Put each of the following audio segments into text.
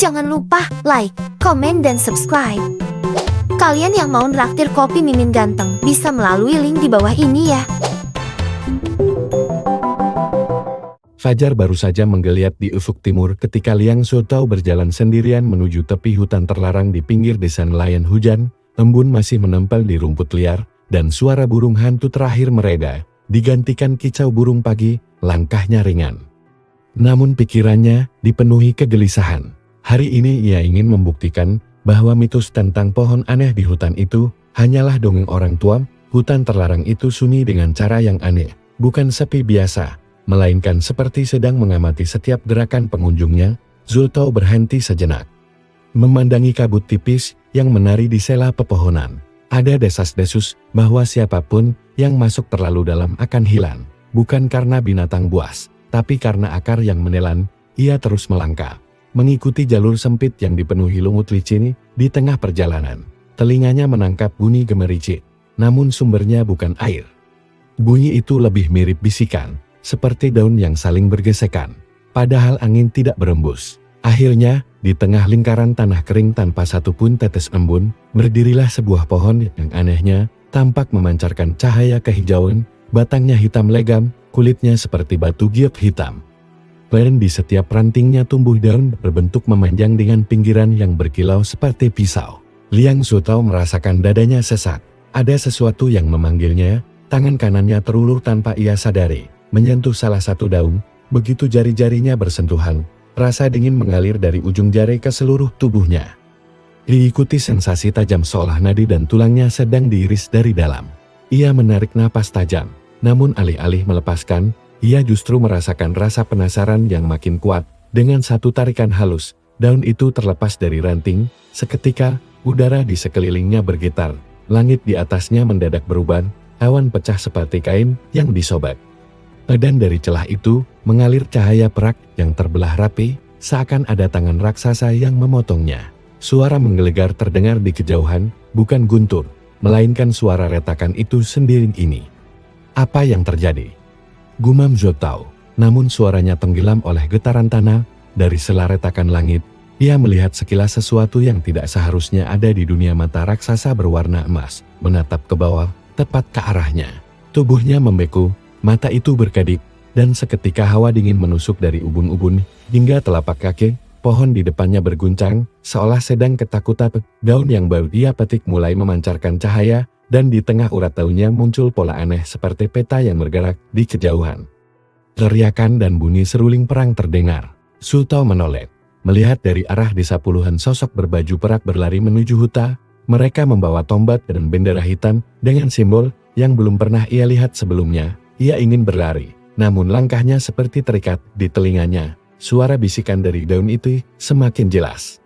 Jangan lupa like, komen, dan subscribe. Kalian yang mau nraktir kopi Mimin Ganteng bisa melalui link di bawah ini ya. Fajar baru saja menggeliat di ufuk timur ketika Liang Zotao berjalan sendirian menuju tepi hutan terlarang di pinggir desa nelayan hujan. Embun masih menempel di rumput liar, dan suara burung hantu terakhir mereda, digantikan kicau burung pagi. Langkahnya ringan, namun pikirannya dipenuhi kegelisahan. Hari ini ia ingin membuktikan bahwa mitos tentang pohon aneh di hutan itu hanyalah dongeng orang tua. Hutan terlarang itu sunyi dengan cara yang aneh, bukan sepi biasa, melainkan seperti sedang mengamati setiap gerakan pengunjungnya. Zotao berhenti sejenak, memandangi kabut tipis yang menari di sela pepohonan. Ada desas-desus bahwa siapapun yang masuk terlalu dalam akan hilang. Bukan karena binatang buas, tapi karena akar yang menelan. Ia terus melangkah, mengikuti jalur sempit yang dipenuhi lumut licin. Di tengah perjalanan, telinganya menangkap bunyi gemericik, namun sumbernya bukan air. Bunyi itu lebih mirip bisikan, seperti daun yang saling bergesekan, padahal angin tidak berembus. Akhirnya, di tengah lingkaran tanah kering tanpa satupun tetes embun, berdirilah sebuah pohon yang anehnya tampak memancarkan cahaya kehijauan. Batangnya hitam legam, kulitnya seperti batu giok hitam. Dan di setiap rantingnya tumbuh daun berbentuk memanjang dengan pinggiran yang berkilau seperti pisau. Liang Zotao merasakan dadanya sesak. Ada sesuatu yang memanggilnya. Tangan kanannya terulur tanpa ia sadari, menyentuh salah satu daun. Begitu jari-jarinya bersentuhan, rasa dingin mengalir dari ujung jari ke seluruh tubuhnya. Diikuti sensasi tajam seolah nadi dan tulangnya sedang diiris dari dalam. Ia menarik napas tajam, namun alih-alih melepaskan, ia justru merasakan rasa penasaran yang makin kuat. Dengan satu tarikan halus, daun itu terlepas dari ranting. Seketika, udara di sekelilingnya bergetar. Langit di atasnya mendadak berubah, awan pecah seperti kain yang disobek. Dan dari celah itu, mengalir cahaya perak yang terbelah rapi, seakan ada tangan raksasa yang memotongnya. Suara menggelegar terdengar di kejauhan, bukan guntur, melainkan suara retakan itu sendiri ini. Apa yang terjadi? Gumam Zotao, namun suaranya tenggelam oleh getaran tanah. Dari sela retakan langit, ia melihat sekilas sesuatu yang tidak seharusnya ada di dunia. Mata raksasa berwarna emas menatap ke bawah, tepat ke arahnya. Tubuhnya membeku, mata itu berkedip, dan seketika hawa dingin menusuk dari ubun-ubun hingga telapak kaki. Pohon di depannya berguncang, seolah sedang ketakutan. Daun yang baru ia petik mulai memancarkan cahaya, dan di tengah urat daunnya muncul pola aneh seperti peta yang bergerak di kejauhan. Teriakan dan bunyi seruling perang terdengar. Zotao menoleh, melihat dari arah desa puluhan sosok berbaju perak berlari menuju hutan. Mereka membawa tombak dan bendera hitam dengan simbol yang belum pernah ia lihat sebelumnya. Ia ingin berlari, namun langkahnya seperti terikat di telinganya. Suara bisikan dari daun itu semakin jelas.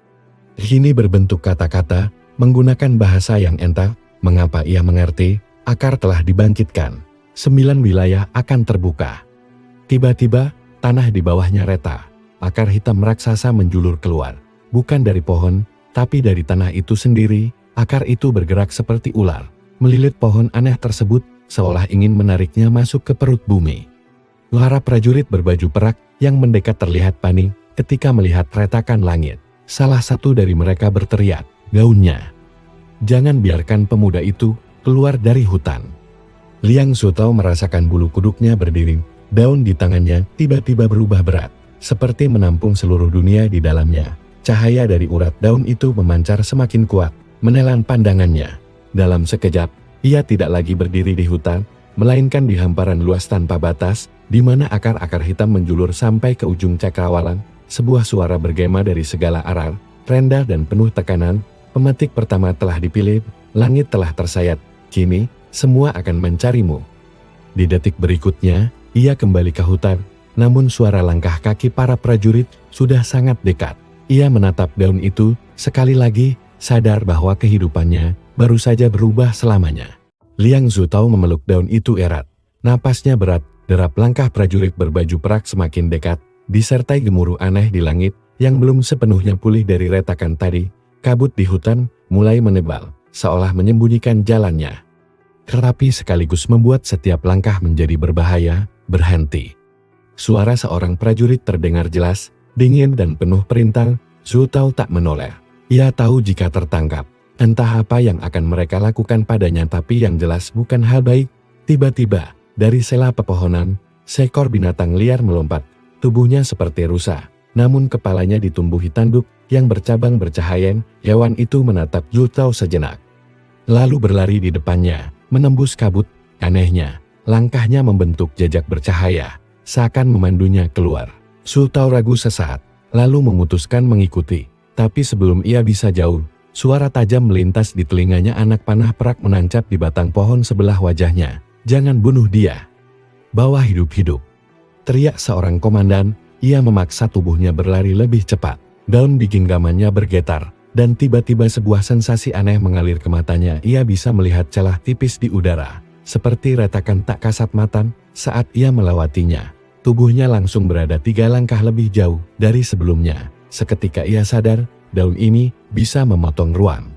Kini berbentuk kata-kata, menggunakan bahasa yang entah. Mengapa ia mengerti? Akar telah dibangkitkan. 9 wilayah akan terbuka. Tiba-tiba, tanah di bawahnya retak. Akar hitam raksasa menjulur keluar. Bukan dari pohon, tapi dari tanah itu sendiri. Akar itu bergerak seperti ular, melilit pohon aneh tersebut, seolah ingin menariknya masuk ke perut bumi. Para prajurit berbaju perak yang mendekat terlihat panik ketika melihat retakan langit. Salah satu dari mereka berteriak, "Gaunnya! Jangan biarkan pemuda itu keluar dari hutan." Liang Zotao merasakan bulu kuduknya berdiri. Daun di tangannya tiba-tiba berubah berat, seperti menampung seluruh dunia di dalamnya. Cahaya dari urat daun itu memancar semakin kuat, menelan pandangannya. Dalam sekejap, ia tidak lagi berdiri di hutan, melainkan di hamparan luas tanpa batas, di mana akar-akar hitam menjulur sampai ke ujung cakrawala. Sebuah suara bergema dari segala arah, rendah dan penuh tekanan. Pemetik pertama telah dipilih, langit telah tersayat, kini semua akan mencarimu. Di detik berikutnya, ia kembali ke hutan, namun suara langkah kaki para prajurit sudah sangat dekat. Ia menatap daun itu, sekali lagi, sadar bahwa kehidupannya baru saja berubah selamanya. Liang Zotao memeluk daun itu erat, napasnya berat. Derap langkah prajurit berbaju perak semakin dekat, disertai gemuruh aneh di langit yang belum sepenuhnya pulih dari retakan tadi. Kabut di hutan mulai menebal, seolah menyembunyikan jalannya. Terapi sekaligus membuat setiap langkah menjadi berbahaya. Berhenti. Suara seorang prajurit terdengar jelas, dingin dan penuh perintah. Zhu Tao tak menoleh. Ia tahu jika tertangkap, entah apa yang akan mereka lakukan padanya, tapi yang jelas bukan hal baik. Tiba-tiba, dari sela pepohonan, seekor binatang liar melompat. Tubuhnya seperti rusa, namun kepalanya ditumbuhi tanduk yang bercabang bercahaya. Hewan itu menatap Zhu Tao sejenak, lalu berlari di depannya, menembus kabut. Anehnya, langkahnya membentuk jejak bercahaya, seakan memandunya keluar. Zhu Tao ragu sesaat, lalu memutuskan mengikuti. Tapi sebelum ia bisa jauh, suara tajam melintas di telinganya. Anak panah perak menancap di batang pohon sebelah wajahnya. "Jangan bunuh dia. Bawa hidup-hidup," teriak seorang komandan. Ia memaksa tubuhnya berlari lebih cepat. Daun di genggamannya bergetar, dan tiba-tiba sebuah sensasi aneh mengalir ke matanya. Ia bisa melihat celah tipis di udara, seperti retakan tak kasat mata. Saat ia melewatinya, tubuhnya langsung berada 3 langkah lebih jauh dari sebelumnya. Seketika ia sadar, daun ini bisa memotong ruang.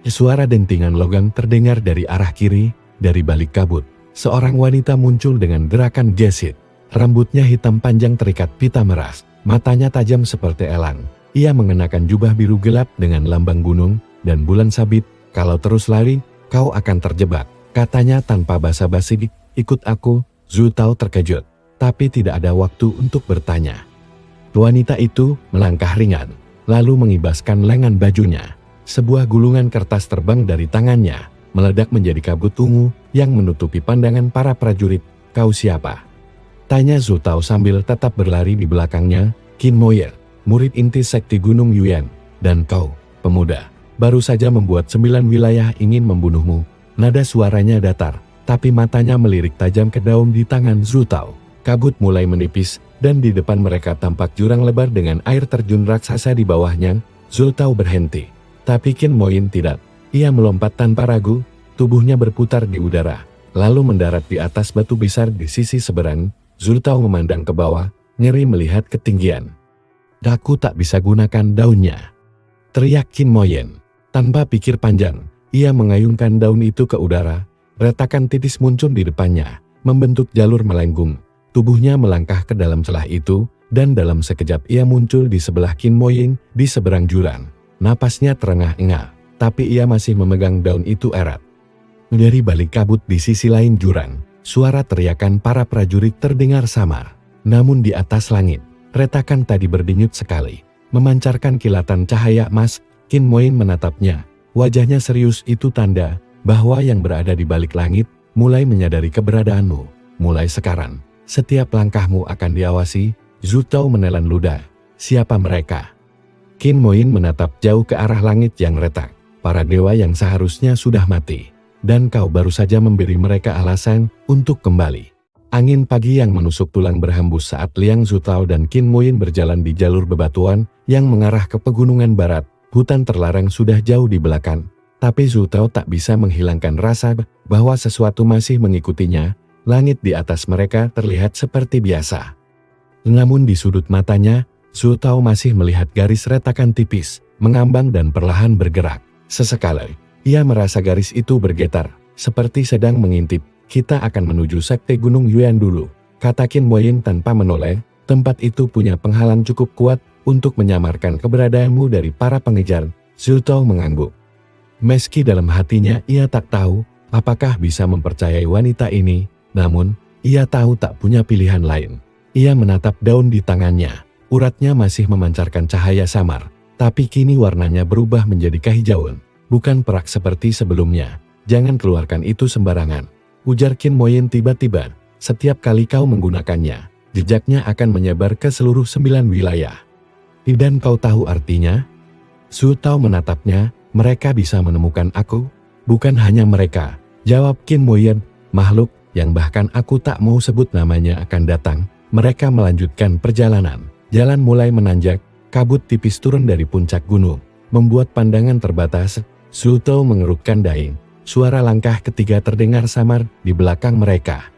Suara dentingan logam terdengar dari arah kiri. Dari balik kabut, seorang wanita muncul dengan gerakan gesit. Rambutnya hitam panjang terikat pita meras, matanya tajam seperti elang. Ia mengenakan jubah biru gelap dengan lambang gunung dan bulan sabit. "Kalau terus lari, kau akan terjebak," katanya tanpa basa-basi. "Ikut aku." Zhu Tao terkejut, tapi tidak ada waktu untuk bertanya. Wanita itu melangkah ringan, lalu mengibaskan lengan bajunya. Sebuah gulungan kertas terbang dari tangannya, meledak menjadi kabut ungu yang menutupi pandangan para prajurit. "Kau siapa?" tanya Zhu Tao sambil tetap berlari di belakangnya. "Qin Moyin, murid inti sekti Gunung Yuan. Dan kau, pemuda, baru saja membuat 9 wilayah ingin membunuhmu." Nada suaranya datar, tapi matanya melirik tajam ke daun di tangan Zhu Tao. Kabut mulai menipis, dan di depan mereka tampak jurang lebar dengan air terjun raksasa di bawahnya. Zhu Tao berhenti, tapi Qin Moyin tidak. Ia melompat tanpa ragu, tubuhnya berputar di udara, lalu mendarat di atas batu besar di sisi seberang. Zhu Tao memandang ke bawah, ngeri melihat ketinggian. "Aku tak bisa gunakan daunnya," teriak Qin Moyin. Tanpa pikir panjang, ia mengayunkan daun itu ke udara. Retakan titis muncul di depannya, membentuk jalur melengkung. Tubuhnya melangkah ke dalam celah itu, dan dalam sekejap ia muncul di sebelah Qin Moyin di seberang jurang. Napasnya terengah-engah, tapi ia masih memegang daun itu erat. Dari balik kabut di sisi lain jurang, suara teriakan para prajurit terdengar samar. Namun di atas langit, retakan tadi berdenyut sekali, memancarkan kilatan cahaya emas. Qin Moyin menatapnya, wajahnya serius. "Itu tanda bahwa yang berada di balik langit mulai menyadari keberadaanmu. Mulai sekarang, setiap langkahmu akan diawasi." Zhu Tao menelan ludah. "Siapa mereka?" Qin Moyin menatap jauh ke arah langit yang retak. "Para dewa yang seharusnya sudah mati. Dan kau baru saja memberi mereka alasan untuk kembali." Angin pagi yang menusuk tulang berhembus saat Liang Zhu Tao dan Qin Moyin berjalan di jalur bebatuan yang mengarah ke pegunungan barat. Hutan terlarang sudah jauh di belakang, tapi Zhu Tao tak bisa menghilangkan rasa bahwa sesuatu masih mengikutinya. Langit di atas mereka terlihat seperti biasa. Namun di sudut matanya, Zhu Tao masih melihat garis retakan tipis, mengambang dan perlahan bergerak. Sesekali, ia merasa garis itu bergetar, seperti sedang mengintip. "Kita akan menuju sekte Gunung Yuan dulu," kata Qin Moyin tanpa menoleh. "Tempat itu punya penghalang cukup kuat untuk menyamarkan keberadaanmu dari para pengejar." Zhu Tao mengangguk. Meski dalam hatinya ia tak tahu apakah bisa mempercayai wanita ini, namun ia tahu tak punya pilihan lain. Ia menatap daun di tangannya. Uratnya masih memancarkan cahaya samar, tapi kini warnanya berubah menjadi kehijauan, bukan perak seperti sebelumnya. "Jangan keluarkan itu sembarangan," ujar Qin Moyin tiba-tiba. "Setiap kali kau menggunakannya, jejaknya akan menyebar ke seluruh 9 wilayah. Dan kau tahu artinya?" Zhu Tao menatapnya. "Mereka bisa menemukan aku?" "Bukan hanya mereka," jawab Qin Moyin. "Makhluk yang bahkan aku tak mau sebut namanya akan datang." Mereka melanjutkan perjalanan. Jalan mulai menanjak, kabut tipis turun dari puncak gunung, membuat pandangan terbatas. Zhu Tao mengerutkan dahi. Suara langkah ketiga terdengar samar di belakang mereka,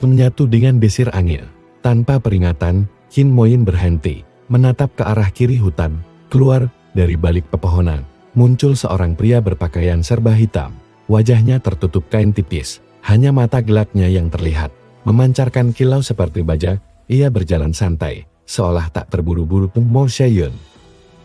menyatu dengan desir angin. Tanpa peringatan, Qin Moyin berhenti, menatap ke arah kiri hutan. Keluar dari balik pepohonan, muncul seorang pria berpakaian serba hitam. Wajahnya tertutup kain tipis, hanya mata gelapnya yang terlihat, memancarkan kilau seperti baja. Ia berjalan santai, seolah tak terburu-buru. "Mo Sheyun,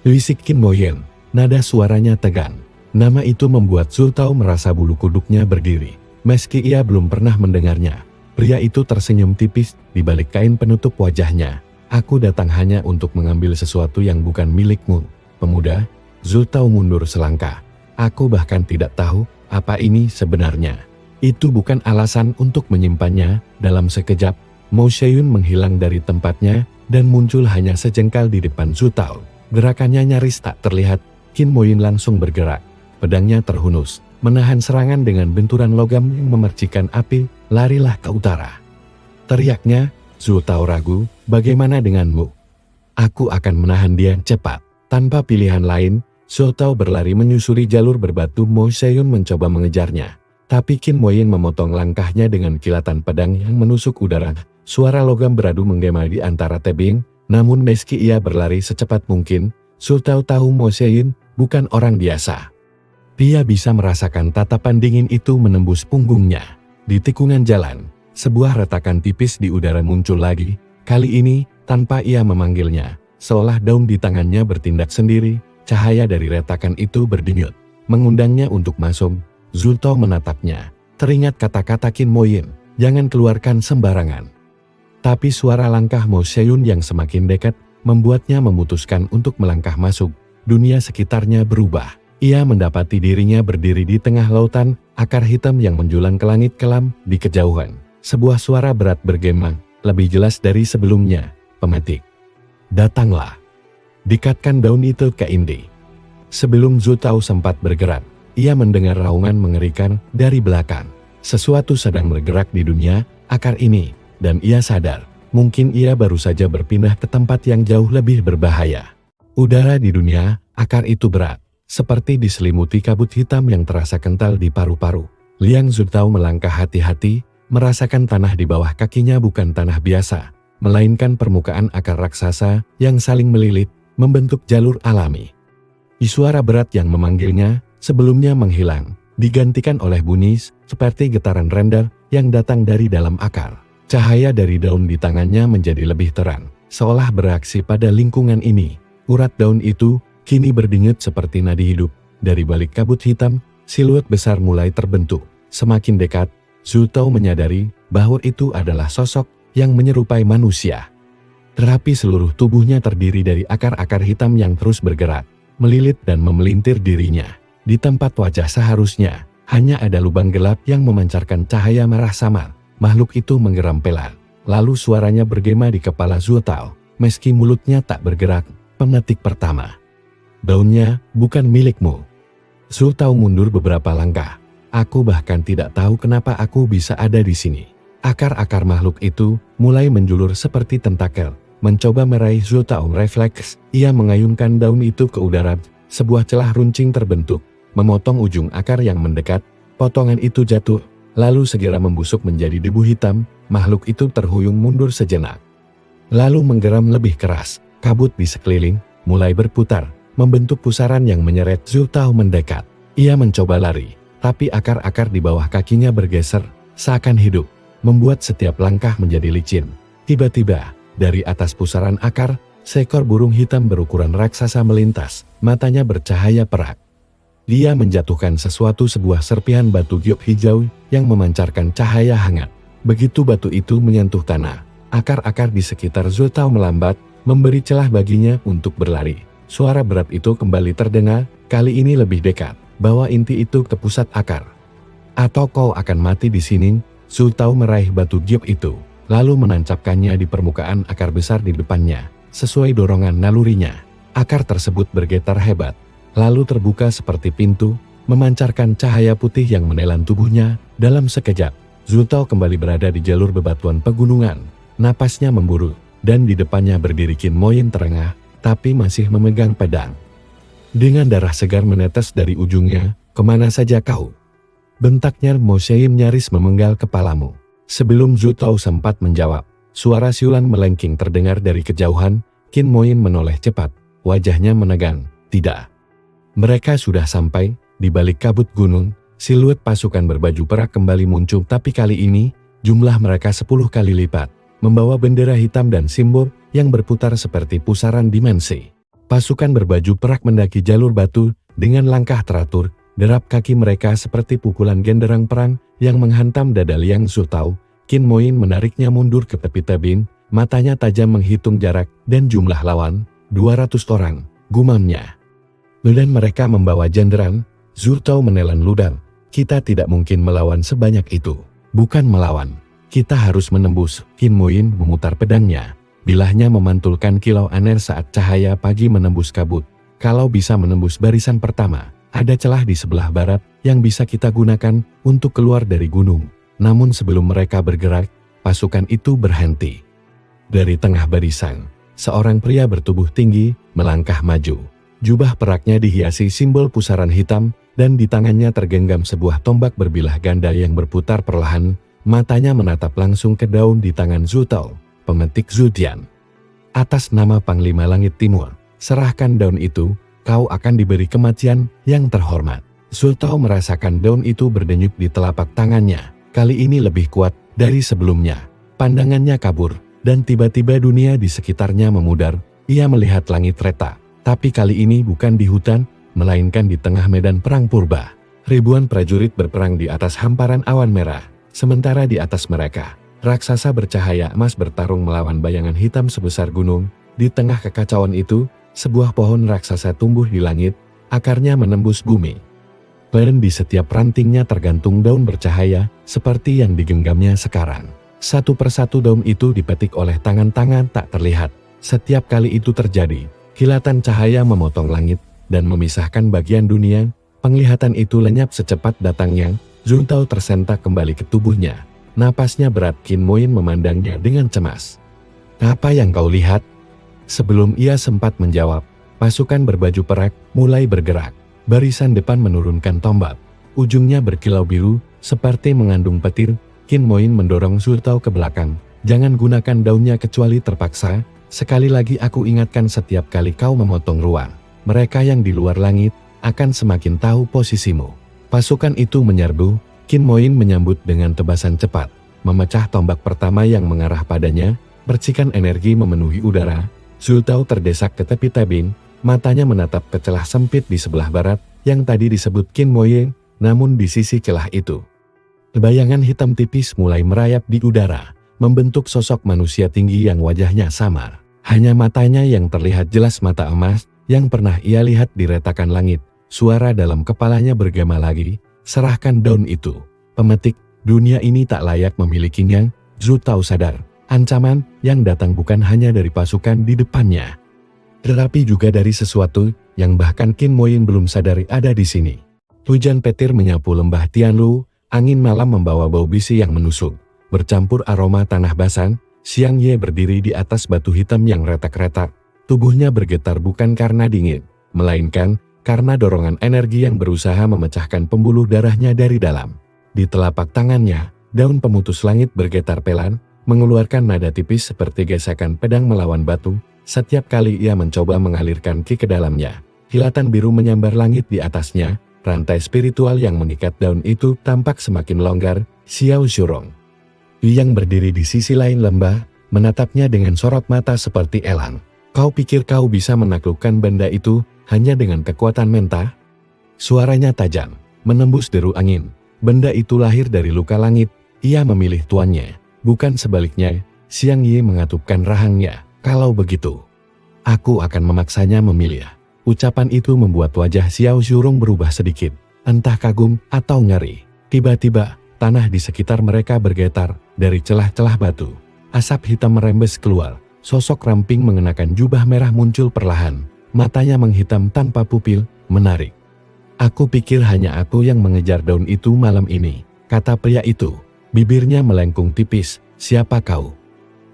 Bisik Qin Moyen. Nada suaranya tegang. Nama itu membuat Zhu Tao merasa bulu kuduknya berdiri. Meski ia belum pernah mendengarnya. Pria itu tersenyum tipis di balik kain penutup wajahnya. Aku datang hanya untuk mengambil sesuatu yang bukan milikmu, pemuda. Zhu Tao mundur selangkah. Aku bahkan tidak tahu apa ini sebenarnya. Itu bukan alasan untuk menyimpannya. Dalam sekejap, Mo Sheyun menghilang dari tempatnya dan muncul hanya sejengkal di depan Zhu Tao. Gerakannya nyaris tak terlihat. Qin Moyen langsung bergerak. Pedangnya terhunus, menahan serangan dengan benturan logam yang memercikan api. Larilah ke utara, teriaknya. Zhu Tao ragu. Bagaimana denganmu? Aku akan menahan dia. Cepat. Tanpa pilihan lain, Zhu Tao berlari menyusuri jalur berbatu. Mo Sheyun mencoba mengejarnya, tapi Qin Moyen memotong langkahnya dengan kilatan pedang yang menusuk udara. Suara logam beradu menggema di antara tebing. Namun meski ia berlari secepat mungkin, Zhu Tao tahu Mo Sheyun bukan orang biasa. Dia bisa merasakan tatapan dingin itu menembus punggungnya. Di tikungan jalan, sebuah retakan tipis di udara muncul lagi. Kali ini, tanpa ia memanggilnya, seolah daun di tangannya bertindak sendiri. Cahaya dari retakan itu berdenyut, mengundangnya untuk masuk. Zhu Tao menatapnya. Teringat kata-kata Qin Moyen, jangan keluarkan sembarangan. Tapi suara langkah Mo Sheyun yang semakin dekat, membuatnya memutuskan untuk melangkah masuk. Dunia sekitarnya berubah. Ia mendapati dirinya berdiri di tengah lautan, akar hitam yang menjulang ke langit kelam. Di kejauhan, sebuah suara berat bergema, lebih jelas dari sebelumnya. Pemetik, datanglah. Dekatkan daun itu ke Indi. Sebelum Zhu Tao sempat bergerak, ia mendengar raungan mengerikan dari belakang. Sesuatu sedang bergerak di dunia akar ini, dan ia sadar, mungkin ia baru saja berpindah ke tempat yang jauh lebih berbahaya. Udara di dunia akar itu berat, seperti diselimuti kabut hitam yang terasa kental di paru-paru. Liang Zhu Tao melangkah hati-hati, merasakan tanah di bawah kakinya bukan tanah biasa, melainkan permukaan akar raksasa yang saling melilit, membentuk jalur alami. Suara berat yang memanggilnya sebelumnya menghilang, digantikan oleh bunyi seperti getaran rendah yang datang dari dalam akar. Cahaya dari daun di tangannya menjadi lebih terang, seolah bereaksi pada lingkungan ini. Urat daun itu kini berdenyut seperti nadi hidup. Dari balik kabut hitam, siluet besar mulai terbentuk. Semakin dekat, Zhu Tao menyadari bahwa itu adalah sosok yang menyerupai manusia. Terapi seluruh tubuhnya terdiri dari akar-akar hitam yang terus bergerak, melilit dan memelintir dirinya. Di tempat wajah seharusnya, hanya ada lubang gelap yang memancarkan cahaya merah samar. Makhluk itu menggeram pelan. Lalu suaranya bergema di kepala Zhu Tao. Meski mulutnya tak bergerak. Pemetik pertama. Daunnya bukan milikmu. Zhu Tao mundur beberapa langkah. Aku bahkan tidak tahu kenapa aku bisa ada di sini. Akar-akar makhluk itu mulai menjulur seperti tentakel, mencoba meraih Zhu Tao. Refleks, ia mengayunkan daun itu ke udara. Sebuah celah runcing terbentuk, memotong ujung akar yang mendekat. Potongan itu jatuh, lalu segera membusuk menjadi debu hitam. Makhluk itu terhuyung mundur sejenak, lalu menggeram lebih keras. Kabut di sekeliling mulai berputar, membentuk pusaran yang menyeret Zhu Tao mendekat. Ia mencoba lari, tapi akar-akar di bawah kakinya bergeser, seakan hidup, membuat setiap langkah menjadi licin. Tiba-tiba, dari atas pusaran akar, seekor burung hitam berukuran raksasa melintas, matanya bercahaya perak. Dia menjatuhkan sesuatu, sebuah serpihan batu giok hijau yang memancarkan cahaya hangat. Begitu batu itu menyentuh tanah, akar-akar di sekitar Zhu Tao melambat, memberi celah baginya untuk berlari. Suara berat itu kembali terdengar, kali ini lebih dekat. Bawa inti itu ke pusat akar, atau kau akan mati di sini. Zhu Tao meraih batu giok itu, lalu menancapkannya di permukaan akar besar di depannya. Sesuai dorongan nalurinya, akar tersebut bergetar hebat, lalu terbuka seperti pintu, memancarkan cahaya putih yang menelan tubuhnya. Dalam sekejap, Zhu Tao kembali berada di jalur bebatuan pegunungan. Napasnya memburu, dan di depannya berdiri Qin Moyen terengah, tapi masih memegang pedang. Dengan darah segar menetes dari ujungnya, kemana saja kau? Bentaknya. Mo Sheyun nyaris memenggal kepalamu. Sebelum Zhu Tao sempat menjawab, suara siulan melengking terdengar dari kejauhan. Qin Moyen menoleh cepat, wajahnya menegang. Tidak. Mereka sudah sampai, di balik kabut gunung, siluet pasukan berbaju perak kembali muncul, tapi kali ini, jumlah mereka 10 kali lipat, membawa bendera hitam dan simbol yang berputar seperti pusaran dimensi. Pasukan berbaju perak mendaki jalur batu dengan langkah teratur, derap kaki mereka seperti pukulan genderang perang yang menghantam dada Liang Zutao. Qin Moyin menariknya mundur ke tepi tebing, matanya tajam menghitung jarak dan jumlah lawan, 200 orang, gumamnya. Dan mereka membawa jenderal. Zutao menelan ludah. Kita tidak mungkin melawan sebanyak itu. Bukan melawan. Kita harus menembus. Qin Moyin memutar pedangnya. Bilahnya memantulkan kilau aner saat cahaya pagi menembus kabut. Kalau bisa menembus barisan pertama, ada celah di sebelah barat yang bisa kita gunakan untuk keluar dari gunung. Namun sebelum mereka bergerak, pasukan itu berhenti. Dari tengah barisan, seorang pria bertubuh tinggi melangkah maju. Jubah peraknya dihiasi simbol pusaran hitam dan di tangannya tergenggam sebuah tombak berbilah ganda yang berputar perlahan. Matanya menatap langsung ke daun di tangan Zutao. Pemetik Zutian. Atas nama Panglima Langit Timur, serahkan daun itu, kau akan diberi kematian yang terhormat. Zutao merasakan daun itu berdenyut di telapak tangannya. Kali ini lebih kuat dari sebelumnya. Pandangannya kabur, dan tiba-tiba dunia di sekitarnya memudar. Ia melihat langit retak, tapi kali ini bukan di hutan, melainkan di tengah medan perang purba. Ribuan prajurit berperang di atas hamparan awan merah, sementara di atas mereka, raksasa bercahaya emas bertarung melawan bayangan hitam sebesar gunung. Di tengah kekacauan itu, sebuah pohon raksasa tumbuh di langit, akarnya menembus bumi. Dan di setiap rantingnya tergantung daun bercahaya, seperti yang digenggamnya sekarang. Satu persatu daun itu dipetik oleh tangan-tangan tak terlihat. Setiap kali itu terjadi, kilatan cahaya memotong langit, dan memisahkan bagian dunia. Penglihatan itu lenyap secepat datangnya. Zutao tersentak kembali ke tubuhnya. Napasnya berat. Qin Moyin memandangnya dengan cemas. Apa yang kau lihat? Sebelum ia sempat menjawab, pasukan berbaju perak mulai bergerak. Barisan depan menurunkan tombak. Ujungnya berkilau biru, seperti mengandung petir. Qin Moyin mendorong Zutao ke belakang. Jangan gunakan daunnya kecuali terpaksa. Sekali lagi aku ingatkan, setiap kali kau memotong ruang, mereka yang di luar langit akan semakin tahu posisimu. Pasukan itu menyerbu. Qin Moyin menyambut dengan tebasan cepat, memecah tombak pertama yang mengarah padanya. Percikan energi memenuhi udara. Zutao terdesak ke tepi tebing, matanya menatap ke celah sempit di sebelah barat yang tadi disebut Qin Moyin. Namun di sisi celah itu, bayangan hitam tipis mulai merayap di udara, membentuk sosok manusia tinggi yang wajahnya samar. Hanya matanya yang terlihat jelas, mata emas yang pernah ia lihat di retakan langit. Suara dalam kepalanya bergema lagi. Serahkan daun itu, pemetik. Dunia ini tak layak memilikinya. Zutao sadar, ancaman yang datang bukan hanya dari pasukan di depannya, tetapi juga dari sesuatu yang bahkan Qin Moyin belum sadari ada di sini. Hujan petir menyapu lembah Tianlu. Angin malam membawa bau bisi yang menusuk, bercampur aroma tanah basah. Xiang Ye berdiri di atas batu hitam yang retak-retak. Tubuhnya bergetar bukan karena dingin, melainkan karena dorongan energi yang berusaha memecahkan pembuluh darahnya dari dalam. Di telapak tangannya, daun pemutus langit bergetar pelan, mengeluarkan nada tipis seperti gesekan pedang melawan batu. Setiap kali ia mencoba mengalirkan ki ke dalamnya, kilatan biru menyambar langit di atasnya. Rantai spiritual yang mengikat daun itu tampak semakin longgar. Xiao Zhurong yang berdiri di sisi lain lembah, menatapnya dengan sorot mata seperti elang. Kau pikir kau bisa menaklukkan benda itu hanya dengan kekuatan mentah? Suaranya tajam, menembus deru angin. Benda itu lahir dari luka langit. Ia memilih tuannya, bukan sebaliknya. Xiang Ye mengatupkan rahangnya. Kalau begitu, aku akan memaksanya memilih. Ucapan itu membuat wajah Xiao Zhurong berubah sedikit, entah kagum atau ngeri. Tiba-tiba, tanah di sekitar mereka bergetar. Dari celah-celah batu, asap hitam merembes keluar. Sosok ramping mengenakan jubah merah muncul perlahan. Matanya menghitam tanpa pupil, menarik. Aku pikir hanya aku yang mengejar daun itu malam ini, kata pria itu. Bibirnya melengkung tipis. Siapa kau?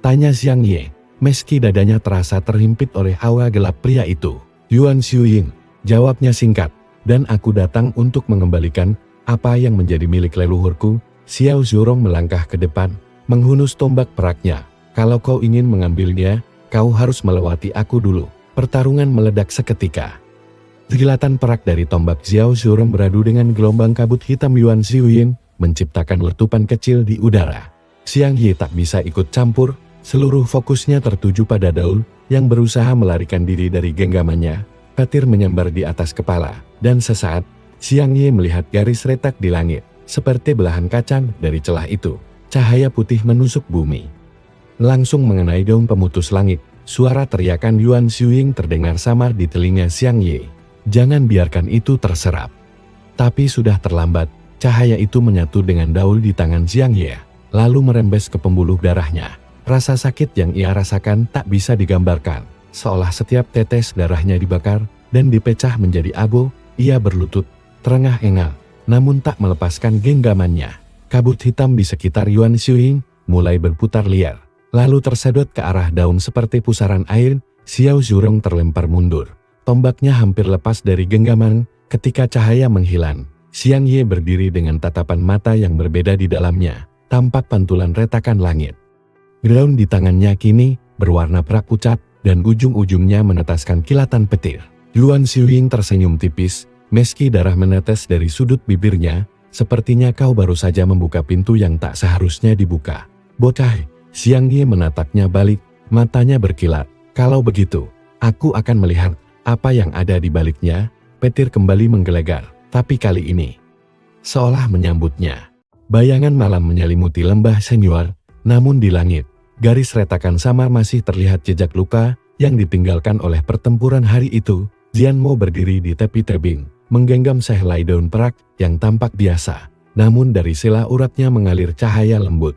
Tanya Xiang Ye, meski dadanya terasa terhimpit oleh hawa gelap pria itu. Yuan Xiuying, jawabnya singkat. Dan aku datang untuk mengembalikan apa yang menjadi milik leluhurku. Xiao Zhurong melangkah ke depan, menghunus tombak peraknya. Kalau kau ingin mengambilnya, kau harus melewati aku dulu. Pertarungan meledak seketika. Kilatan perak dari tombak Xiao Zhurong beradu dengan gelombang kabut hitam Yuan Xiuying, menciptakan letupan kecil di udara. Xiang Ye tak bisa ikut campur. Seluruh fokusnya tertuju pada Daul yang berusaha melarikan diri dari genggamannya. Petir menyambar di atas kepala, dan sesaat, Xiang Ye melihat garis retak di langit, seperti belahan kacang dari celah itu. Cahaya putih menusuk bumi. Langsung mengenai daun pemutus langit, suara teriakan Yuan Xueying terdengar samar di telinga Xiang Ye. Jangan biarkan itu terserap. Tapi sudah terlambat, cahaya itu menyatu dengan daun di tangan Xiang Ye, lalu merembes ke pembuluh darahnya. Rasa sakit yang ia rasakan tak bisa digambarkan, seolah setiap tetes darahnya dibakar dan dipecah menjadi abu. Ia berlutut, terengah-engah, namun tak melepaskan genggamannya. Kabut hitam di sekitar Yuan Xueying mulai berputar liar, lalu tersedot ke arah daun seperti pusaran air. Xiao Zhurong terlempar mundur, tombaknya hampir lepas dari genggaman. Ketika cahaya menghilang, Xiang Ye berdiri dengan tatapan mata yang berbeda di dalamnya, tampak pantulan retakan langit. Daun di tangannya kini berwarna perak pucat dan ujung-ujungnya menetaskan kilatan petir. Yuan Xueying tersenyum tipis, meski darah menetes dari sudut bibirnya. Sepertinya kau baru saja membuka pintu yang tak seharusnya dibuka. Bocah, Xiang Ye menatapnya balik, matanya berkilat. Kalau begitu, aku akan melihat apa yang ada di baliknya. Petir kembali menggelegar, tapi kali ini seolah menyambutnya. Bayangan malam menyelimuti lembah Senior. Namun di langit, garis retakan samar masih terlihat jejak luka yang ditinggalkan oleh pertempuran hari itu. Jian Mo berdiri di tepi tebing, menggenggam sehelai daun perak yang tampak biasa. Namun dari sela uratnya mengalir cahaya lembut,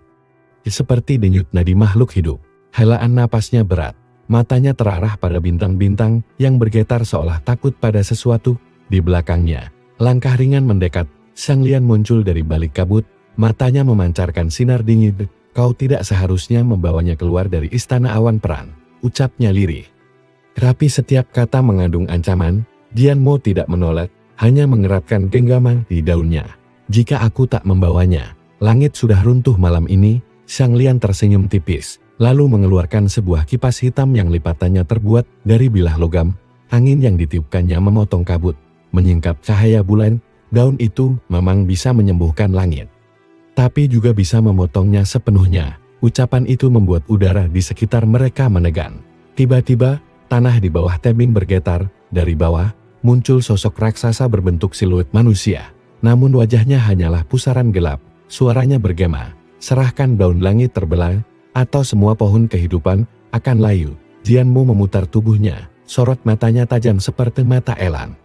seperti denyut nadi makhluk hidup. Helaan napasnya berat, matanya terarah pada bintang-bintang yang bergetar seolah takut pada sesuatu. Di belakangnya, langkah ringan mendekat. Sang Lian muncul dari balik kabut, matanya memancarkan sinar dingin. Kau tidak seharusnya membawanya keluar dari istana awan perang, ucapnya lirih. Rapi setiap kata mengandung ancaman. Jian Mo tidak menolak, hanya mengeratkan genggaman di daunnya. Jika aku tak membawanya, langit sudah runtuh malam ini. Sang Lian tersenyum tipis, lalu mengeluarkan sebuah kipas hitam yang lipatannya terbuat dari bilah logam. Angin yang ditiupkannya memotong kabut, menyingkap cahaya bulan. Daun itu memang bisa menyembuhkan langit, tapi juga bisa memotongnya sepenuhnya. Ucapan itu membuat udara di sekitar mereka menegang. Tiba-tiba, tanah di bawah tebing bergetar. Dari bawah, muncul sosok raksasa berbentuk siluet manusia. Namun wajahnya hanyalah pusaran gelap. Suaranya bergema, serahkan daun langit terbelah, atau semua pohon kehidupan akan layu. Jian Mo memutar tubuhnya, sorot matanya tajam seperti mata elang.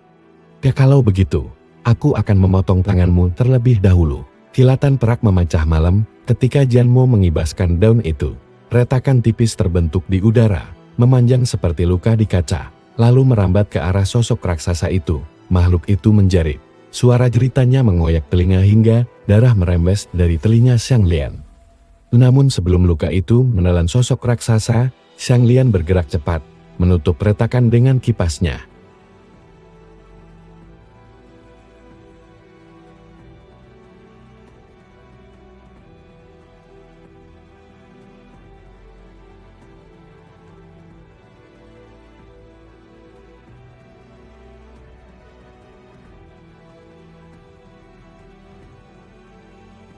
Kalau begitu, aku akan memotong tanganmu terlebih dahulu. Kilatan perak memecah malam ketika Jian Mo mengibaskan daun itu. Retakan tipis terbentuk di udara, memanjang seperti luka di kaca, lalu merambat ke arah sosok raksasa itu. Makhluk itu menjerit. Suara jeritannya mengoyak telinga hingga darah merembes dari telinga Xiang Lian. Namun sebelum luka itu menelan sosok raksasa, Xiang Lian bergerak cepat, menutup retakan dengan kipasnya.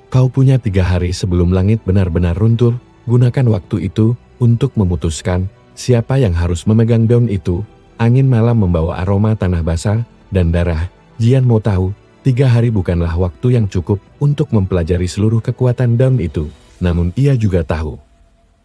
Kau punya 3 hari sebelum langit benar-benar runtuh. Gunakan waktu itu untuk memutuskan siapa yang harus memegang daun itu. Angin malam membawa aroma tanah basah dan darah. Jian Mo tahu, 3 hari bukanlah waktu yang cukup untuk mempelajari seluruh kekuatan daun itu. Namun ia juga tahu,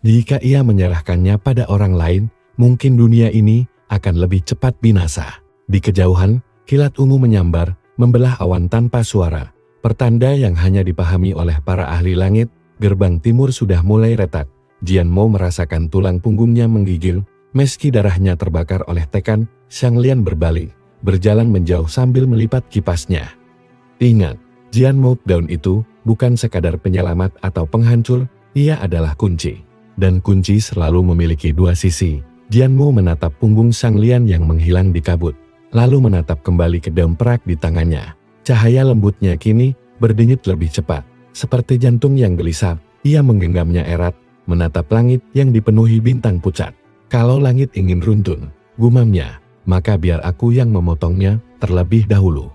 jika ia menyerahkannya pada orang lain, mungkin dunia ini akan lebih cepat binasa. Di kejauhan, kilat ungu menyambar, membelah awan tanpa suara. Pertanda yang hanya dipahami oleh para ahli langit. Gerbang timur sudah mulai retak. Jian Mo merasakan tulang punggungnya menggigil. Meski darahnya terbakar oleh tekan, Xiang Lian berbalik, berjalan menjauh sambil melipat kipasnya. Ingat, Jian Mo, daun itu bukan sekadar penyelamat atau penghancur, ia adalah kunci. Dan kunci selalu memiliki 2 sisi. Jian Mo menatap punggung Xiang Lian yang menghilang di kabut, lalu menatap kembali ke daun perak di tangannya. Cahaya lembutnya kini berdenyut lebih cepat, seperti jantung yang gelisah. Ia menggenggamnya erat, menatap langit yang dipenuhi bintang pucat. Kalau langit ingin runtuh, gumamnya, maka biar aku yang memotongnya terlebih dahulu.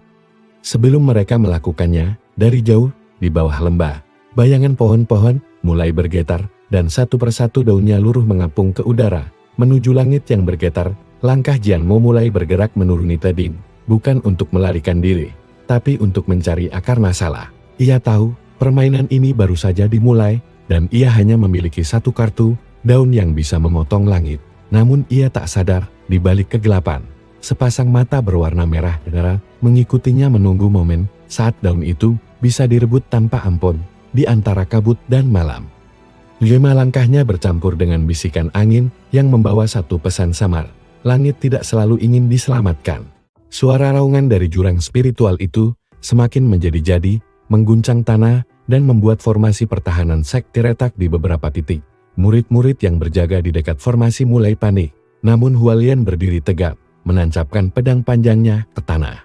Sebelum mereka melakukannya, dari jauh, di bawah lembah, bayangan pohon-pohon mulai bergetar. dan satu persatu daunnya luruh mengapung ke udara, menuju langit yang bergetar. Langkah Jian Mo mulai bergerak menuruni tebing, bukan untuk melarikan diri, tapi untuk mencari akar masalah. Ia tahu, permainan ini baru saja dimulai, dan ia hanya memiliki satu kartu, daun yang bisa memotong langit. Namun ia tak sadar, di balik kegelapan, sepasang mata berwarna merah darah mengikutinya menunggu momen saat daun itu bisa direbut tanpa ampun di antara kabut dan malam. 5 langkahnya bercampur dengan bisikan angin yang membawa satu pesan samar. Langit tidak selalu ingin diselamatkan. Suara raungan dari jurang spiritual itu semakin menjadi-jadi, mengguncang tanah, dan membuat formasi pertahanan sekte retak di beberapa titik. Murid-murid yang berjaga di dekat formasi mulai panik, namun Hualian berdiri tegap, menancapkan pedang panjangnya ke tanah.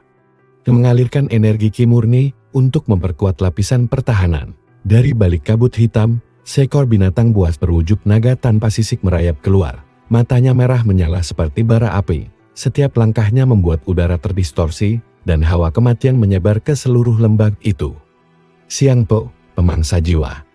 Mengalirkan energi ki murni untuk memperkuat lapisan pertahanan. Dari balik kabut hitam, seekor binatang buas berwujud naga tanpa sisik merayap keluar. Matanya merah menyala seperti bara api. Setiap langkahnya membuat udara terdistorsi, dan hawa kematian menyebar ke seluruh lembah itu. "Siang Po, pemangsa jiwa,"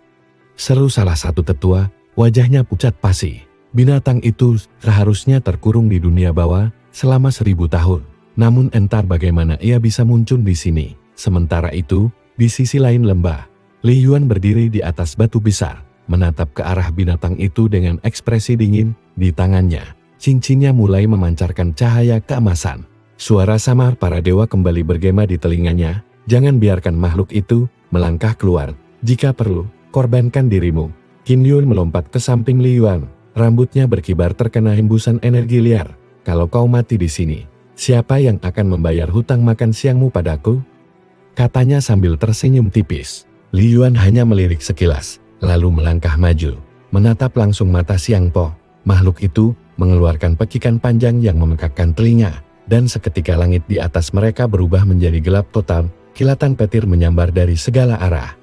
seru salah satu tetua, wajahnya pucat pasi. Binatang itu seharusnya terkurung di dunia bawah selama 1000 tahun. Namun entar bagaimana ia bisa muncul di sini. Sementara itu, di sisi lain lembah, Li Yuan berdiri di atas batu besar, menatap ke arah binatang itu dengan ekspresi dingin. Di tangannya, cincinnya mulai memancarkan cahaya keemasan. Suara samar para dewa kembali bergema di telinganya. "Jangan biarkan makhluk itu melangkah keluar. Jika perlu, korbankan dirimu." Qin Yun melompat ke samping Li Yuan. Rambutnya berkibar terkena hembusan energi liar. "Kalau kau mati di sini, siapa yang akan membayar hutang makan siangmu padaku?" Katanya sambil tersenyum tipis. Li Yuan hanya melirik sekilas, lalu melangkah maju, menatap langsung mata Siang Po. Makhluk itu mengeluarkan pekikan panjang yang memekakkan telinga, dan seketika langit di atas mereka berubah menjadi gelap total. Kilatan petir menyambar dari segala arah.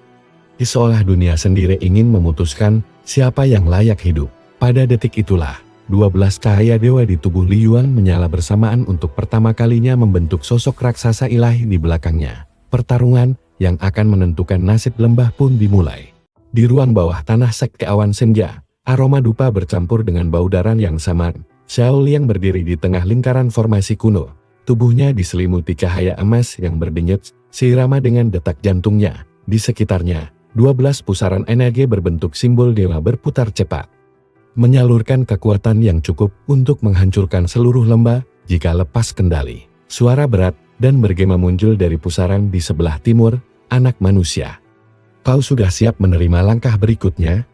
Seolah dunia sendiri ingin memutuskan siapa yang layak hidup. Pada detik itulah, 12 cahaya dewa di tubuh Li Yuan menyala bersamaan untuk pertama kalinya membentuk sosok raksasa ilahi di belakangnya. Pertarungan yang akan menentukan nasib lembah pun dimulai. Di ruang bawah tanah sekte awan senja, aroma dupa bercampur dengan bau darah yang samar. Xiao Liang berdiri di tengah lingkaran formasi kuno. Tubuhnya diselimuti cahaya emas yang berdenyut, seirama dengan detak jantungnya. Di sekitarnya, 12 pusaran energi berbentuk simbol dewa berputar cepat, menyalurkan kekuatan yang cukup untuk menghancurkan seluruh lembah jika lepas kendali. Suara berat dan bergema muncul dari pusaran di sebelah timur. "Anak manusia, kau sudah siap menerima langkah berikutnya?"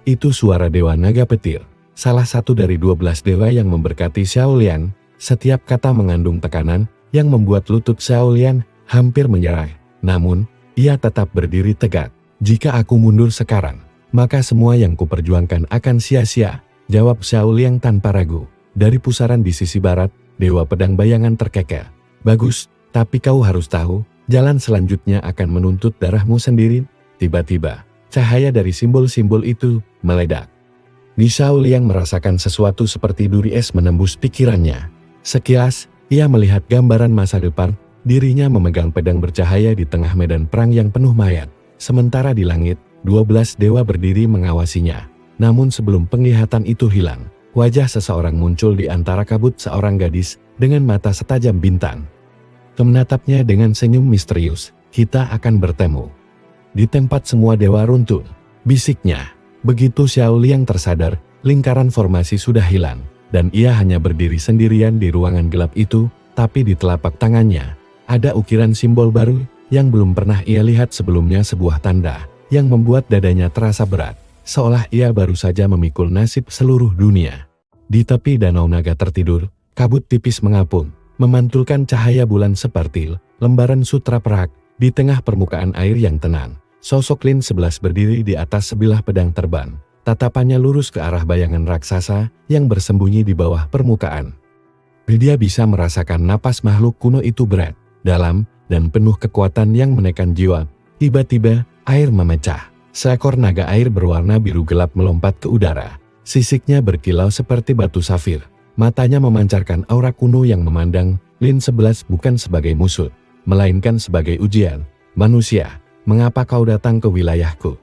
Itu suara Dewa Naga Petir, salah satu dari 12 dewa yang memberkati Xiao Liang. Setiap kata mengandung tekanan yang membuat lutut Xiao Liang hampir menyerah. Namun, ia tetap berdiri tegak. "Jika aku mundur sekarang, maka semua yang kuperjuangkan akan sia-sia," jawab Xiao Liang tanpa ragu. Dari pusaran di sisi barat, Dewa Pedang Bayangan terkeker. "Bagus, tapi kau harus tahu, jalan selanjutnya akan menuntut darahmu sendiri." Tiba-tiba, cahaya dari simbol-simbol itu meledak. Di Xiao Liang merasakan sesuatu seperti duri es menembus pikirannya. Sekilas, ia melihat gambaran masa depan, dirinya memegang pedang bercahaya di tengah medan perang yang penuh mayat. Sementara di langit, 12 dewa berdiri mengawasinya. Namun sebelum penglihatan itu hilang, wajah seseorang muncul di antara kabut. Seorang gadis dengan mata setajam bintang. Menatapnya dengan senyum misterius. "Kita akan bertemu di tempat semua dewa runtuh," bisiknya. Begitu Xiao Liang tersadar, lingkaran formasi sudah hilang, dan ia hanya berdiri sendirian di ruangan gelap itu. Tapi di telapak tangannya, ada ukiran simbol baru yang belum pernah ia lihat sebelumnya, sebuah tanda yang membuat dadanya terasa berat, seolah ia baru saja memikul nasib seluruh dunia. Di tepi danau naga tertidur, kabut tipis mengapung, memantulkan cahaya bulan seperti lembaran sutra perak. Di tengah permukaan air yang tenang, sosok Lin 11 berdiri di atas sebilah pedang terbang. Tatapannya lurus ke arah bayangan raksasa yang bersembunyi di bawah permukaan. Dia bisa merasakan napas makhluk kuno itu berat, dalam, dan penuh kekuatan yang menekan jiwa. Tiba-tiba, air memecah. Seekor naga air berwarna biru gelap melompat ke udara. Sisiknya berkilau seperti batu safir. Matanya memancarkan aura kuno yang memandang Lin 11 bukan sebagai musuh, melainkan sebagai ujian. "Manusia, mengapa kau datang ke wilayahku?"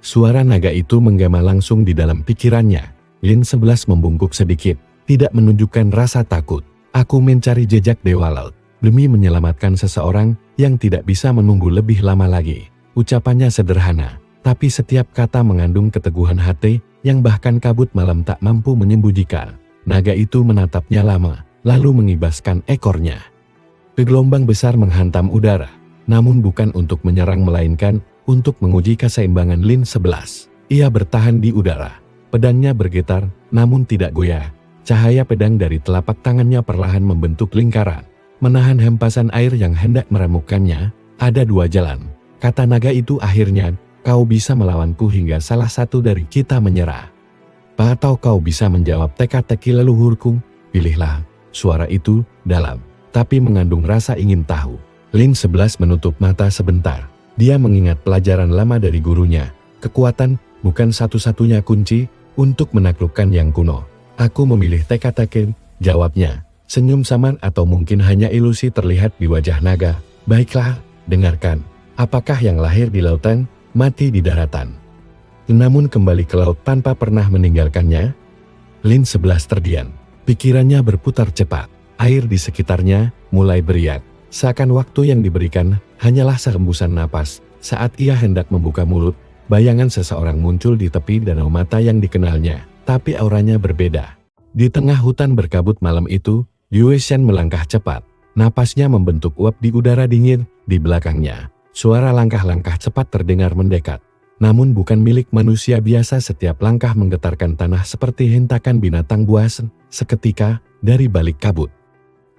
Suara naga itu menggema langsung di dalam pikirannya. Lin 11 membungkuk sedikit, tidak menunjukkan rasa takut. Aku mencari jejak Dewa Laut demi menyelamatkan seseorang yang tidak bisa menunggu lebih lama lagi. Ucapannya sederhana, tapi setiap kata mengandung keteguhan hati yang bahkan kabut malam tak mampu menyembunyikan. Naga itu menatapnya lama, lalu mengibaskan ekornya. Gelombang besar menghantam udara, namun bukan untuk menyerang melainkan untuk menguji keseimbangan Lin 11. Ia bertahan di udara. Pedangnya bergetar, namun tidak goyah. Cahaya pedang dari telapak tangannya perlahan membentuk lingkaran, menahan hempasan air yang hendak meremukkannya. Ada dua jalan, kata naga itu akhirnya, kau bisa melawanku hingga salah satu dari kita menyerah. Atau kau bisa menjawab teka-teki leluhurku, pilihlah. Suara itu dalam, tapi mengandung rasa ingin tahu. Lin 11 menutup mata sebentar. Dia mengingat pelajaran lama dari gurunya. Kekuatan bukan satu-satunya kunci untuk menaklukkan yang kuno. Aku memilih teka-teki, jawabnya. Senyum samar atau mungkin hanya ilusi terlihat di wajah naga. Baiklah, dengarkan. Apakah yang lahir di lautan, mati di daratan? Namun kembali ke laut tanpa pernah meninggalkannya? Lin 11 terdiam. Pikirannya berputar cepat. Air di sekitarnya mulai beriak. Seakan waktu yang diberikan hanyalah sehembusan napas. Saat ia hendak membuka mulut, bayangan seseorang muncul di tepi danau mata yang dikenalnya. Tapi auranya berbeda. Di tengah hutan berkabut malam itu, Yue Shen melangkah cepat. Napasnya membentuk uap di udara dingin di belakangnya. Suara langkah-langkah cepat terdengar mendekat. Namun bukan milik manusia biasa. Setiap langkah menggetarkan tanah seperti hentakan binatang buas. Seketika, dari balik kabut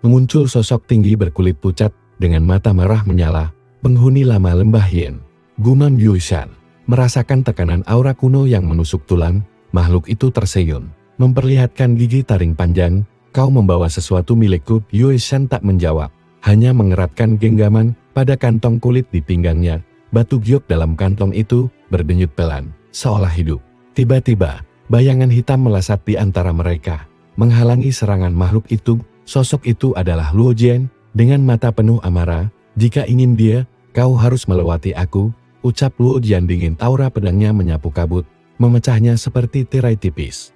muncul sosok tinggi berkulit pucat dengan mata merah menyala. Penghuni lama lembah Yin, gumam Yue Shen. Merasakan tekanan aura kuno yang menusuk tulang, makhluk itu tersenyum, memperlihatkan gigi taring panjang. Kau membawa sesuatu milikku? Yue Shen tak menjawab, hanya mengeratkan genggaman pada kantong kulit di pinggangnya. Batu giok dalam kantong itu berdenyut pelan, seolah hidup. Tiba-tiba, bayangan hitam melesat di antara mereka, menghalangi serangan makhluk itu. Sosok itu adalah Luo Jian, dengan mata penuh amarah. Jika ingin dia, kau harus melewati aku, ucap Luo Jian dingin. Aura pedangnya menyapu kabut, memecahnya seperti tirai tipis.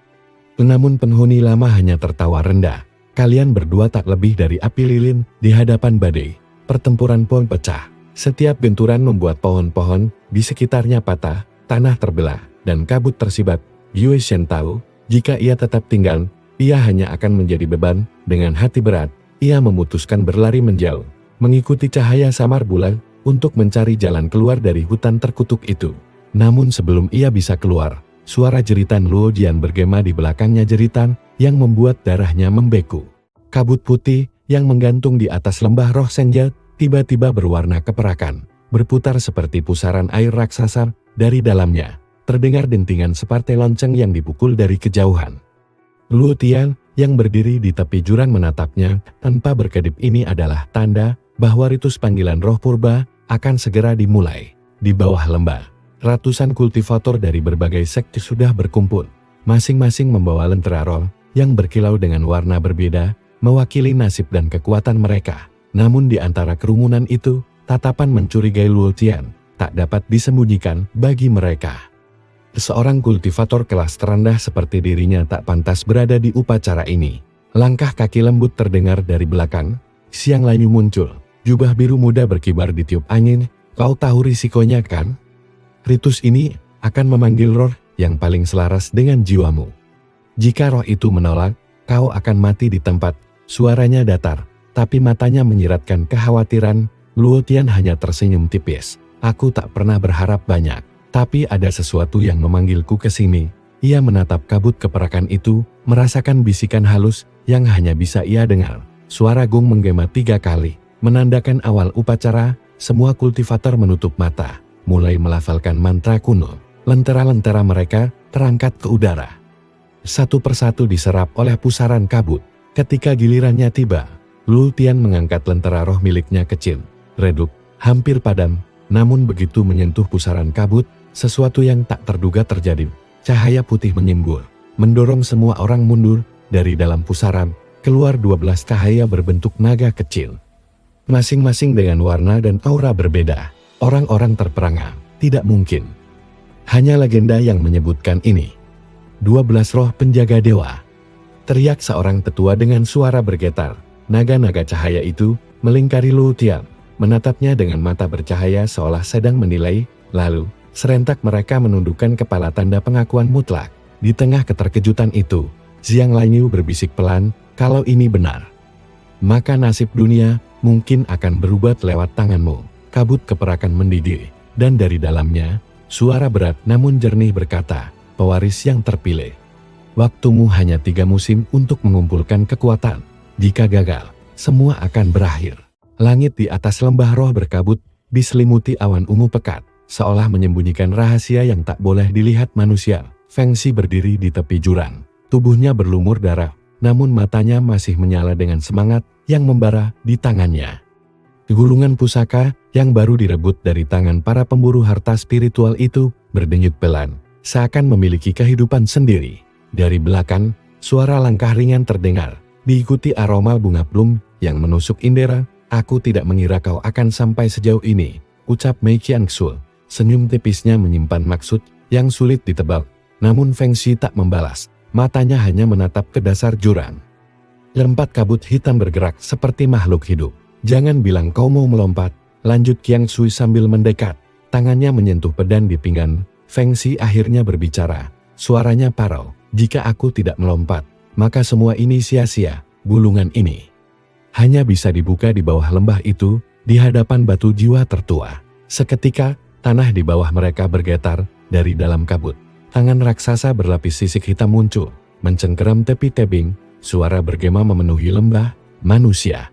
Namun penghuni lama hanya tertawa rendah. Kalian berdua tak lebih dari api lilin di hadapan badai. Pertempuran pun pecah. Setiap benturan membuat pohon-pohon di sekitarnya patah, tanah terbelah, dan kabut tersibat. Yue Shen tahu, jika ia tetap tinggal, ia hanya akan menjadi beban. Dengan hati berat, ia memutuskan berlari menjauh, mengikuti cahaya samar bulan untuk mencari jalan keluar dari hutan terkutuk itu. Namun sebelum ia bisa keluar, suara jeritan Luo Jian bergema di belakangnya, jeritan yang membuat darahnya membeku. Kabut putih yang menggantung di atas lembah roh senja tiba-tiba berwarna keperakan, berputar seperti pusaran air raksasa. Dari dalamnya terdengar dentingan seperti lonceng yang dipukul dari kejauhan. Luo Tian yang berdiri di tepi jurang menatapnya tanpa berkedip. Ini adalah tanda bahwa ritus panggilan roh purba akan segera dimulai. Di bawah lembah, ratusan kultivator dari berbagai sekte sudah berkumpul, masing-masing membawa lentera roh yang berkilau dengan warna berbeda, mewakili nasib dan kekuatan mereka. Namun di antara kerumunan itu, tatapan mencurigai Luo Tian tak dapat disembunyikan bagi mereka. Seorang kultivator kelas terendah seperti dirinya tak pantas berada di upacara ini. Langkah kaki lembut terdengar dari belakang. Siang Lanyu muncul, jubah biru muda berkibar di tiup angin. Kau tahu risikonya kan? Ritus ini akan memanggil roh yang paling selaras dengan jiwamu. Jika roh itu menolak, kau akan mati di tempat. Suaranya datar, tapi matanya menyiratkan kekhawatiran. Luo Tian hanya tersenyum tipis. Aku tak pernah berharap banyak. Tapi ada sesuatu yang memanggilku ke sini. Ia menatap kabut keperakan itu, merasakan bisikan halus yang hanya bisa ia dengar. Suara gong menggema 3 kali, menandakan awal upacara. Semua kultivator menutup mata, mulai melafalkan mantra kuno. Lentera-lentera mereka terangkat ke udara. Satu persatu diserap oleh pusaran kabut. Ketika gilirannya tiba, Luo Tian mengangkat lentera roh miliknya kecil, redup, hampir padam. Namun begitu menyentuh pusaran kabut, sesuatu yang tak terduga terjadi. Cahaya putih menyembur, mendorong semua orang mundur. Dari dalam pusaran, keluar 12 cahaya berbentuk naga kecil. Masing-masing dengan warna dan aura berbeda. Orang-orang terperangah, tidak mungkin. Hanya legenda yang menyebutkan ini. 12 roh penjaga dewa. Teriak seorang tetua dengan suara bergetar. Naga-naga cahaya itu melingkari Lu Tian, menatapnya dengan mata bercahaya seolah sedang menilai, lalu serentak mereka menundukkan kepala tanda pengakuan mutlak. Di tengah keterkejutan itu, Xiang Lanyu berbisik pelan, kalau ini benar, maka nasib dunia mungkin akan berubah lewat tanganmu. Kabut keperakan mendidih, dan dari dalamnya, suara berat namun jernih berkata, pewaris yang terpilih. Waktumu hanya 3 musim untuk mengumpulkan kekuatan. Jika gagal, semua akan berakhir. Langit di atas lembah roh berkabut, diselimuti awan ungu pekat, seolah menyembunyikan rahasia yang tak boleh dilihat manusia. Feng Xi berdiri di tepi jurang. Tubuhnya berlumur darah, namun matanya masih menyala dengan semangat yang membara di tangannya. Gulungan pusaka yang baru direbut dari tangan para pemburu harta spiritual itu berdenyut pelan, seakan memiliki kehidupan sendiri. Dari belakang, suara langkah ringan terdengar, diikuti aroma bunga plum yang menusuk indera. Aku tidak mengira kau akan sampai sejauh ini, ucap Mei Qiangxu. Senyum tipisnya menyimpan maksud yang sulit ditebak. Namun Feng Xi tak membalas, matanya hanya menatap ke dasar jurang. Lempat kabut hitam bergerak seperti makhluk hidup. Jangan bilang kau mau melompat, lanjut Qiangxu sambil mendekat. Tangannya menyentuh pedang di pinggang. Feng Xi akhirnya berbicara, suaranya parau. Jika aku tidak melompat, maka semua ini sia-sia. Gulungan ini hanya bisa dibuka di bawah lembah itu, di hadapan batu jiwa tertua. Seketika, tanah di bawah mereka bergetar. Dari dalam kabut, tangan raksasa berlapis sisik hitam muncul, mencengkeram tepi tebing. Suara bergema memenuhi lembah. Manusia,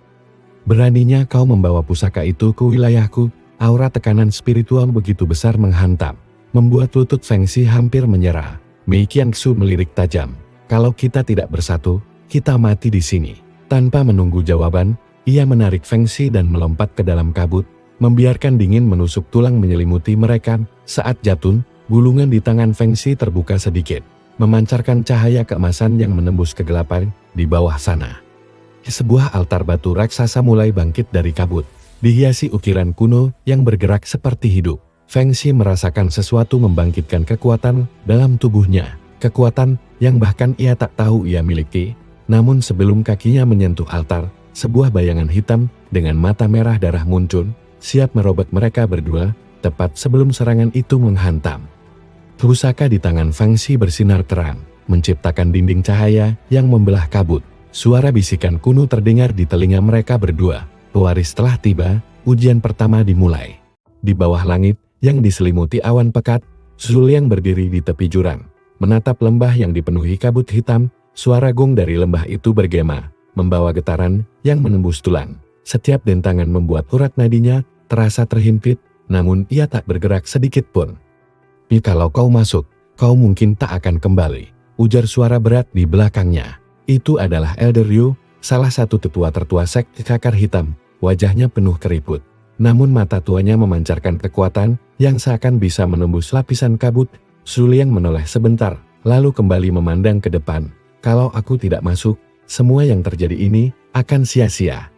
beraninya kau membawa pusaka itu ke wilayahku? Aura tekanan spiritual begitu besar menghantam, membuat lutut Feng Xi hampir menyerah. Mei Qiangxu melirik tajam. Kalau kita tidak bersatu, kita mati di sini. Tanpa menunggu jawaban, ia menarik Feng Xi dan melompat ke dalam kabut, membiarkan dingin menusuk tulang menyelimuti mereka. Saat jatuh, gulungan di tangan Feng Xi terbuka sedikit, memancarkan cahaya keemasan yang menembus kegelapan di bawah sana. Sebuah altar batu raksasa mulai bangkit dari kabut, dihiasi ukiran kuno yang bergerak seperti hidup. Feng Xi merasakan sesuatu membangkitkan kekuatan dalam tubuhnya, kekuatan yang bahkan ia tak tahu ia miliki. Namun sebelum kakinya menyentuh altar, sebuah bayangan hitam dengan mata merah darah muncul, siap merobek mereka berdua, tepat sebelum serangan itu menghantam. Pusaka di tangan Feng Xi bersinar terang, menciptakan dinding cahaya yang membelah kabut. Suara bisikan kuno terdengar di telinga mereka berdua. Pewaris telah tiba, ujian pertama dimulai. Di bawah langit yang diselimuti awan pekat, Zhu Liang berdiri di tepi jurang, menatap lembah yang dipenuhi kabut hitam. Suara gong dari lembah itu bergema, membawa getaran yang menembus tulang. Setiap dentangan membuat urat nadinya terasa terhimpit, namun ia tak bergerak sedikit pun. Kalau kau masuk, kau mungkin tak akan kembali, ujar suara berat di belakangnya. Itu adalah Elder Yu, salah satu tetua tertua sekte Cakar Hitam. Wajahnya penuh keriput, namun mata tuanya memancarkan kekuatan yang seakan bisa menembus lapisan kabut. Zhu Liang menoleh sebentar, lalu kembali memandang ke depan. Kalau aku tidak masuk, semua yang terjadi ini akan sia-sia.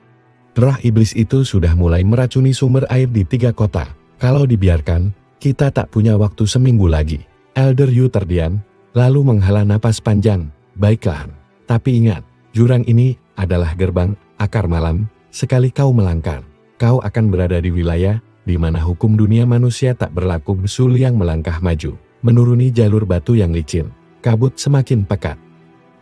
Roh iblis itu sudah mulai meracuni sumber air di 3 kota. Kalau dibiarkan, kita tak punya waktu seminggu lagi. Elder Yu terdiam, lalu menghela napas panjang. Baiklah, tapi ingat, jurang ini adalah gerbang akar malam. Sekali kau melanggar, kau akan berada di wilayah di mana hukum dunia manusia tak berlaku. Zhu Liang melangkah maju, menuruni jalur batu yang licin. Kabut semakin pekat,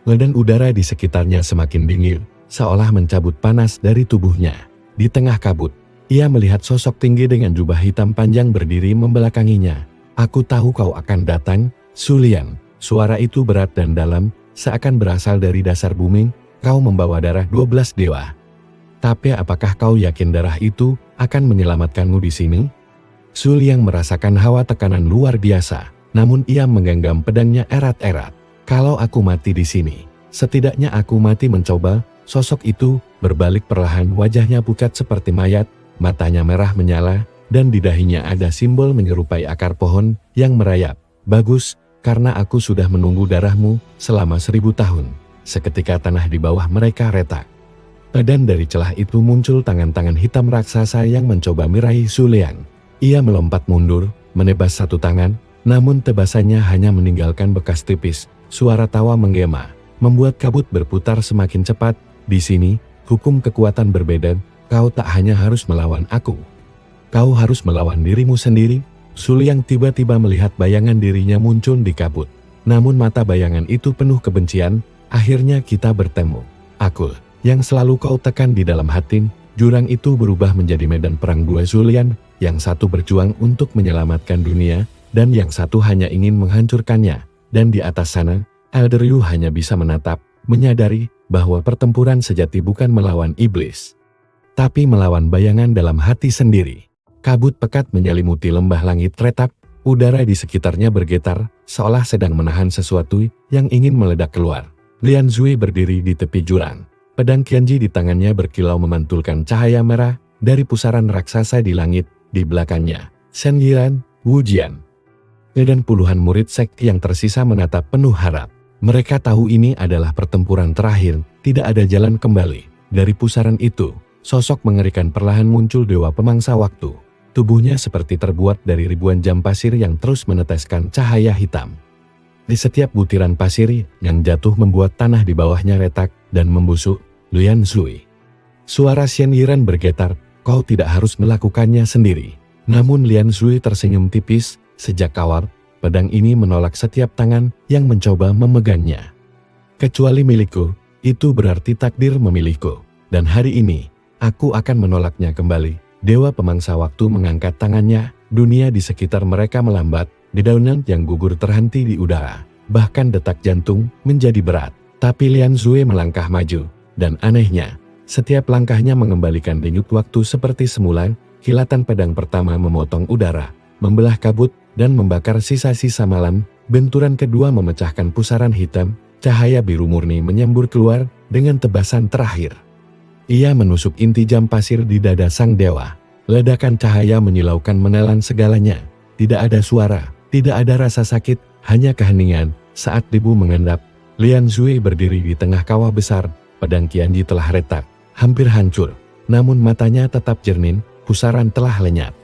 dan udara di sekitarnya semakin dingin, seolah mencabut panas dari tubuhnya. Di tengah kabut, ia melihat sosok tinggi dengan jubah hitam panjang berdiri membelakanginya. Aku tahu kau akan datang, Zhu Liang. Suara itu berat dan dalam, seakan berasal dari dasar bumi. Kau membawa darah 12 dewa. Tapi apakah kau yakin darah itu akan menyelamatkanmu di sini? Zhu Liang merasakan hawa tekanan luar biasa, namun ia menggenggam pedangnya erat-erat. Kalau aku mati di sini, setidaknya aku mati mencoba. Sosok itu berbalik perlahan, wajahnya pucat seperti mayat, matanya merah menyala, dan di dahinya ada simbol menyerupai akar pohon yang merayap. Bagus, karena aku sudah menunggu darahmu selama 1000 tahun. Seketika tanah di bawah mereka retak. Dan dari celah itu muncul tangan-tangan hitam raksasa yang mencoba meraih Zhu Liang. Ia melompat mundur, menebas satu tangan, namun tebasannya hanya meninggalkan bekas tipis. Suara tawa menggema, membuat kabut berputar semakin cepat. Di sini, hukum kekuatan berbeda. Kau tak hanya harus melawan aku. Kau harus melawan dirimu sendiri. Su Liang tiba-tiba melihat bayangan dirinya muncul di kabut. Namun mata bayangan itu penuh kebencian. Akhirnya kita bertemu. Aku, yang selalu kau tekan di dalam hati. Jurang itu berubah menjadi medan perang dua Su Liang. Yang satu berjuang untuk menyelamatkan dunia, dan yang satu hanya ingin menghancurkannya. Dan di atas sana, Elder Yu hanya bisa menatap, menyadari bahwa pertempuran sejati bukan melawan iblis, tapi melawan bayangan dalam hati sendiri. Kabut pekat menyelimuti lembah langit retak, udara di sekitarnya bergetar, seolah sedang menahan sesuatu yang ingin meledak keluar. Lian Zui berdiri di tepi jurang. Pedang Qianji di tangannya berkilau memantulkan cahaya merah dari pusaran raksasa di langit. Di belakangnya, Shen Yiran, Wu Jian, dan puluhan murid sekte yang tersisa menatap penuh harap. Mereka tahu ini adalah pertempuran terakhir, tidak ada jalan kembali. Dari pusaran itu, sosok mengerikan perlahan muncul dewa pemangsa waktu. Tubuhnya seperti terbuat dari ribuan jam pasir yang terus meneteskan cahaya hitam. Di setiap butiran pasir yang jatuh membuat tanah di bawahnya retak dan membusuk. Lian Zui. Suara Shen Yiran bergetar. Kau tidak harus melakukannya sendiri. Namun Lian Zui tersenyum tipis. Sejak awal, pedang ini menolak setiap tangan yang mencoba memegangnya. Kecuali milikku, itu berarti takdir memilihku. Dan hari ini, aku akan menolaknya kembali. Dewa pemangsa waktu mengangkat tangannya. Dunia di sekitar mereka melambat. Dedaunan yang gugur terhenti di udara. Bahkan detak jantung menjadi berat. Tapi Lian Zui melangkah maju. Dan anehnya, setiap langkahnya mengembalikan denyut waktu seperti semula. Kilatan pedang pertama memotong udara, membelah kabut, dan membakar sisa-sisa malam. Benturan kedua memecahkan pusaran hitam. Cahaya biru murni menyembur keluar dengan tebasan terakhir. Ia menusuk inti jam pasir di dada sang dewa. Ledakan cahaya menyilaukan menelan segalanya. Tidak ada suara, tidak ada rasa sakit, hanya keheningan. Saat debu mengendap, Lian Zui berdiri di tengah kawah besar. Pedang Qianji telah retak, hampir hancur. Namun matanya tetap jernih, pusaran telah lenyap.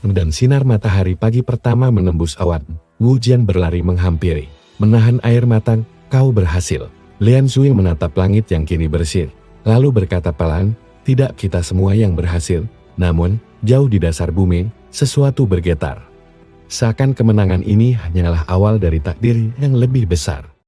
Dan sinar matahari pagi pertama menembus awan. Wu Jian berlari menghampiri, menahan air mata. Kau berhasil. Lian Zui menatap langit yang kini bersih, lalu berkata pelan, tidak kita semua yang berhasil. Namun, jauh di dasar bumi, sesuatu bergetar. Seakan kemenangan ini hanyalah awal dari takdir yang lebih besar.